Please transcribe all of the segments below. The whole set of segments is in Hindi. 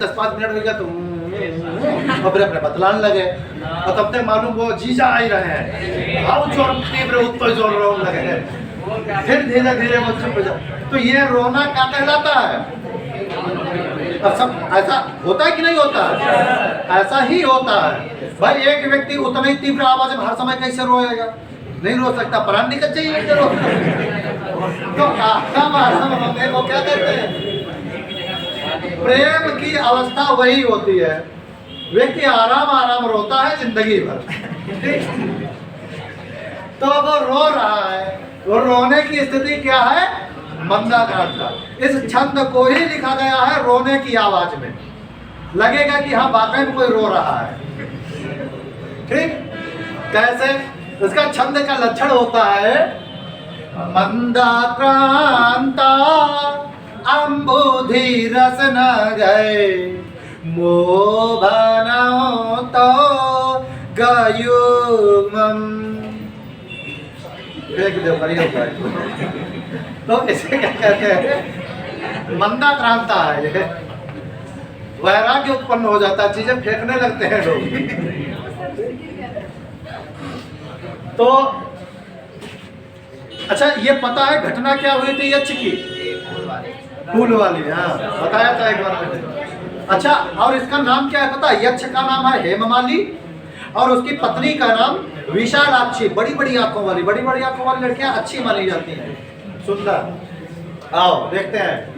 10-5 मिनट हो गया तो अपने अपने बतलाने लगे और तब तक मालूम वो जीजा आ ही रहे हैं, आओ जोर तीव्र उत्तर जोर रोने लगे हैं। फिर धीरे धीरे वो चुप हो जाए। तो ये रोना क्या कहलाता है? अब सब ऐसा होता है कि नहीं होता है? ऐसा ही होता है भाई। एक व्यक्ति उतना ही तीव्र आवाज में हर समय कैसे रोएगा? नहीं रो सकता, प्राण निकल चाहिए। तो आराम रोने को क्या कहते हैं? प्रेम की अवस्था वही होती है, व्यक्ति आराम आराम रोता है जिंदगी भर। तो वो रो रहा है, वो रोने की स्थिति क्या है? मंदाक्रांता। इस छंद को ही लिखा गया है रोने की आवाज में, लगेगा कि हाँ वाकई में कोई रो रहा है। ठीक कैसे? इसका छंद का लक्षण होता है मंदाक्रांता अम्बुधि रस न गए मोहना तो गयुग्मम्। तो इसे क्या कहते हैं? मंदाक्रांता है ये। वैराग्य उत्पन्न हो जाता है, चीजें फेंकने लगते हैं लोग। तो अच्छा, ये पता है घटना क्या हुई थी यक्ष की? फूल वाली, हाँ बताया था एक बार मैंने। अच्छा, और इसका नाम क्या है पता है? यक्ष का नाम है हेममाली और उसकी पत्नी का नाम विशालाक्षी। बड़ी बड़ी आंखों वाली, बड़ी बड़ी आंखों वाली लड़कियां अच्छी मानी जाती हैं, सुंदर। आओ देखते हैं।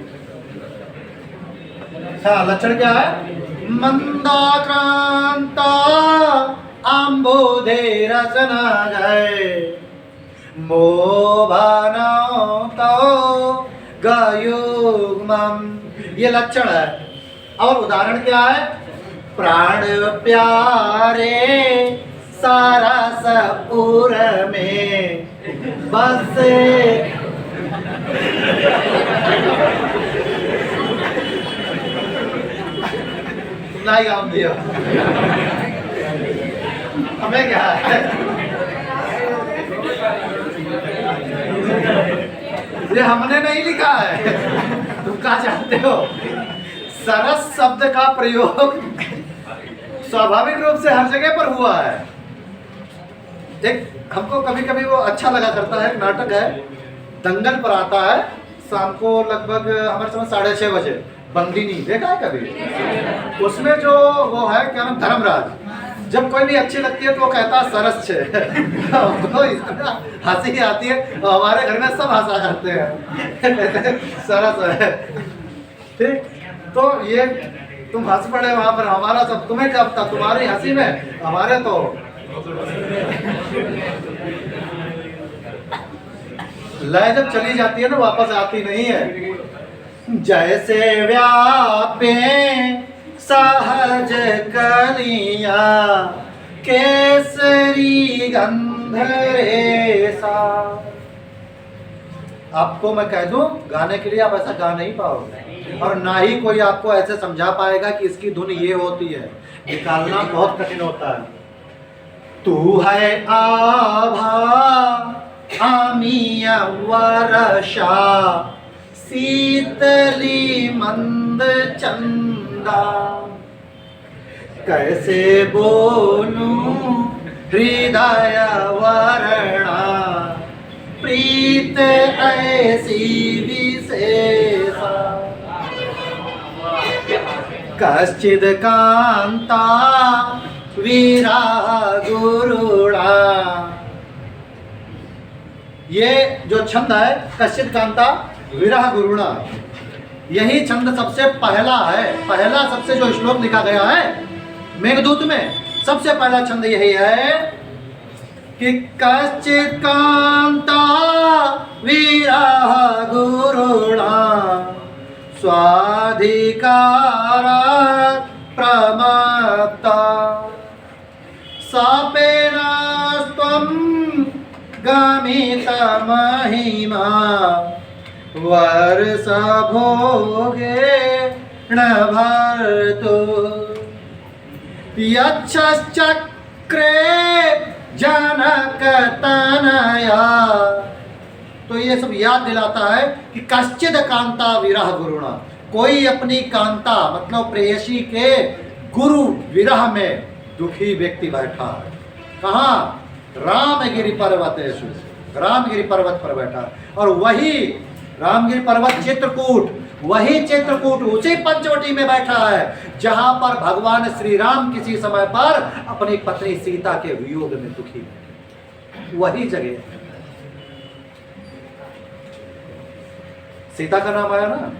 हाँ, लक्षण क्या है? मंदाक्रांता अम्बुधि रस न गए मोहना तो गयुग्मम्। ये लक्षण है। और उदाहरण क्या है? प्राण प्यारे सारा सपूर में बस नहीं गाँव दिया हमें क्या है? ये हमने नहीं लिखा है, तुम क्या जानते हो? सरस शब्द का प्रयोग स्वाभाविक रूप से हर जगह पर हुआ है। एक हमको कभी कभी वो अच्छा लगा करता है, नाटक है दंगल पर आता है शाम को लगभग हमारे समय 6:30 बजे। बंदिनी देखा है कभी? उसमें जो वो है क्या नाम, धर्मराज, जब कोई भी अच्छी लगती है तो वो कहता है सरस छे। तो इतना हंसी आती है, हमारे घर में सब हंसा करते हैं, सरस है। ठीक, तो ये तुम हंस पड़े वहां पर, हमारा सब तुम्हें क्या पता, तुम्हारी हंसी में हमारे तो लय जब चली जाती है ना वापस आती नहीं है। जैसे व्यापे सहज कलिया केसरी गंध रेसा। आपको मैं कह दूं, गाने के लिए आप ऐसा गा नहीं पाओगे और ना ही कोई आपको ऐसे समझा पाएगा कि इसकी धुन ये होती है। निकालना बहुत कठिन होता है। तू है आभा आमिया वर्षा शीतली मंद चंदा कैसे बोलूं हृदय वर्णा प्रीत ऐसी विशेषा कश्चिद कांता विरह गुरुणा। ये जो छंद है कश्चिद कांता विरह गुरुणा, यही छंद सबसे पहला है। पहला सबसे जो श्लोक लिखा गया है मेघदूत में, सबसे पहला छंद यही है कि कश्चिद कांता विरह गुरुणा स्वाधिकार प्रमत्ता सापेन त्वं गमित महिमा वर्ष भोगे न भर्तु यक्षश्चक्रे जनक तनया। तो ये सब याद दिलाता है कि कश्चिद कांता विरह गुरुणा, कोई अपनी कांता मतलब प्रेयसी के गुरु विरह में दुखी व्यक्ति बैठा है। कहाँ? रामगिरी पर्वतेषु, रामगिरी पर्वत पर बैठा है। और वही रामगिरी पर्वत चित्रकूट, वही चित्रकूट उसी पंचवटी में बैठा है जहां पर भगवान श्री राम किसी समय पर अपनी पत्नी सीता के वियोग में दुखी है। वही जगह सीता का नाम आया ना,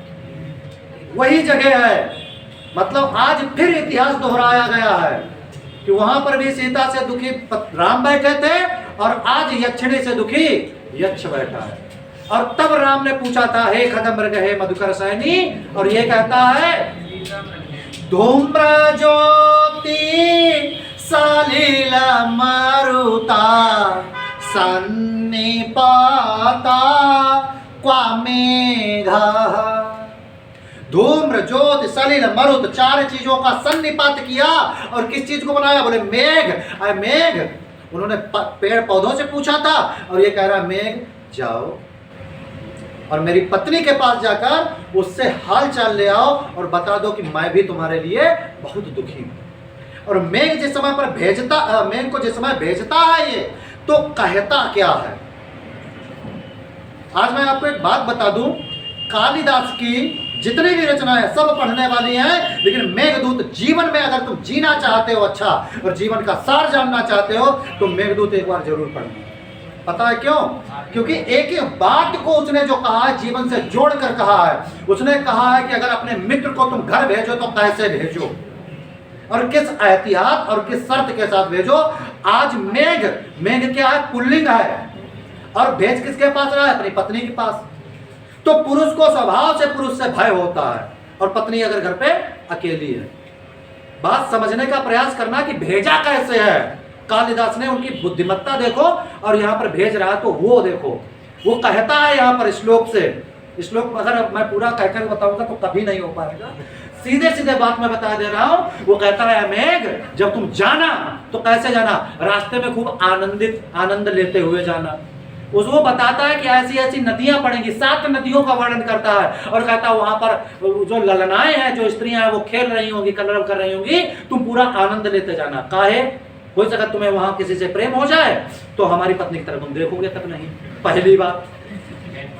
वही जगह है। मतलब आज फिर इतिहास दोहराया गया है कि वहां पर भी सीता से दुखी राम बैठे थे और आज यक्षिणी से दुखी यक्ष बैठा है। और तब राम ने पूछा था, हे खदमृग हे मधुकर सैनी, और ये कहता है धूम्र ज्योति सलिल मारुता सन्निपाता क्वा मेघा। धूम्र ज्योति सलिल मरुत, चार चीजों का सन्निपात किया। और किस चीज को बनाया? बोले मेघ। अरे मेघ, उन्होंने पेड़ पौधों से पूछा था और ये कह रहा मेघ जाओ और मेरी पत्नी के पास जाकर उससे हाल चाल ले आओ और बता दो कि मैं भी तुम्हारे लिए बहुत दुखी हूं। और मेघ जिस समय पर भेजता, मेघ को जिस समय भेजता है ये, तो कहता क्या है? आज मैं आपको एक बात बता दूं, कालिदास की जितनी भी रचनाएं सब पढ़ने वाली हैं, लेकिन मेघदूत जीवन में अगर तुम जीना चाहते हो अच्छा और जीवन का सार जानना चाहते हो तो मेघदूत एक बार जरूर पढ़ना। पता है क्यों? क्योंकि एक ही बात को उसने जो कहा है जीवन से जोड़कर कहा है। उसने कहा है कि अगर अपने मित्र को तुम घर भेजो तो कैसे भेजो और किस एहतियात और किस शर्त के साथ भेजो। आज मेघ, मेघ क्या है? पुल्लिंग है। और भेज किसके पास रहा है? अपनी पत्नी के पास। तो पुरुष को स्वभाव से पुरुष से भय होता है और पत्नी अगर घर पे अकेली है। बात समझने का प्रयास करना कि भेजा कैसे है। कालिदास ने उनकी बुद्धिमत्ता देखो और यहाँ पर भेज रहा है तो वो देखो, वो कहता है यहाँ पर श्लोक से। श्लोक अगर मैं पूरा कहकर बताऊंगा तो कभी नहीं हो पाएगा, सीधे सीधे बात मैं बता दे रहा हूं। वो कहता है मेघ, जब तुम जाना तो कैसे जाना? रास्ते में खूब आनंद लेते हुए जाना। वो बताता है कि ऐसी ऐसी नदियां पड़ेंगी, 7 नदियों का वर्णन करता है और कहता है वहां पर जो ललनाएं हैं, जो स्त्रियां हैं वो खेल रही होंगी, कलरव कर रही होंगी, तुम पूरा आनंद लेते जाना। काहे? हो सकता तुम्हें वहां किसी से प्रेम हो जाए तो हमारी पत्नी की तरफ तुम देखोगे तक नहीं। पहली बात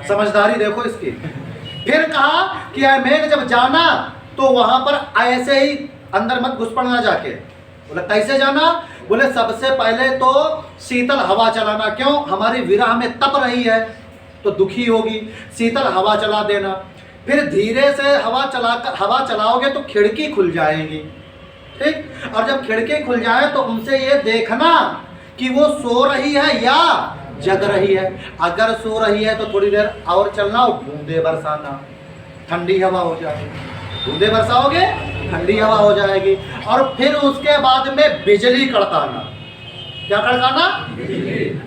समझदारी देखो इसकी। फिर कहा कि मेघ जब जाना तो वहां पर ऐसे ही अंदर मत घुस पड़ना जाके। बोले कैसे जाना? बोले सबसे पहले तो शीतल हवा चलाना। क्यों? हमारी विरह में तप रही है तो दुखी होगी, शीतल हवा चला देना। फिर धीरे से हवा चलाओगे तो खिड़की खुल जाएगी, ठीक। और जब खिड़की खुल जाए तो उनसे ये देखना कि वो सो रही है या जग रही है। अगर सो रही है तो थोड़ी देर और चलना और बूंदे बरसाना, ठंडी हवा हो जाएगी। बूंदे बरसाओगे ठंडी हवा हो जाएगी। और फिर उसके बाद में बिजली कड़काना। क्या कड़काना?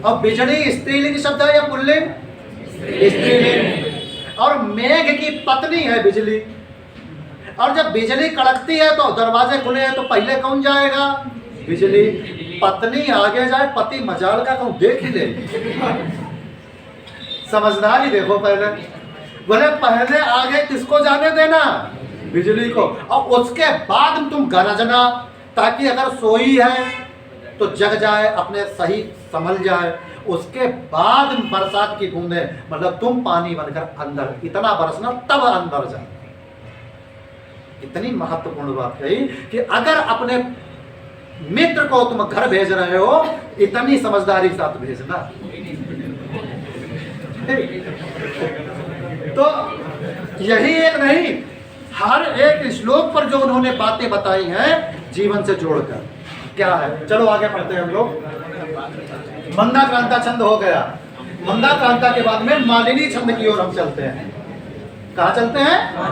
और बिजली स्त्रीलिंग शब्द है या पुल्लिंग? स्त्रीलिंग। और मेघ की पत्नी है बिजली। और जब बिजली कड़कती है तो दरवाजे खुले हैं तो पहले कौन जाएगा? बिजली। पत्नी आगे जाए, पति मजाल का कहूं देख ही ले। समझदारी देखो पहले। बोले पहले आगे किसको जाने देना? बिजली को। और उसके बाद तुम गरजना, ताकि अगर सोई है तो जग जाए, अपने सही संभल जाए। उसके बाद बरसात की बूंदे, मतलब तुम पानी बनकर अंदर इतना बरसना तब अंदर जाए। इतनी महत्वपूर्ण बात कही कि अगर अपने मित्र को तुम घर भेज रहे हो इतनी समझदारी के साथ भेजना। तो यही एक नहीं, हर एक श्लोक पर जो उन्होंने बातें बताई हैं जीवन से जोड़कर, क्या है। चलो आगे पढ़ते हैं हम लोग। मंदा क्रांता छंद हो गया। मंदा क्रांता के बाद में मालिनी छंद की ओर हम चलते हैं। कहाँ चलते हैं?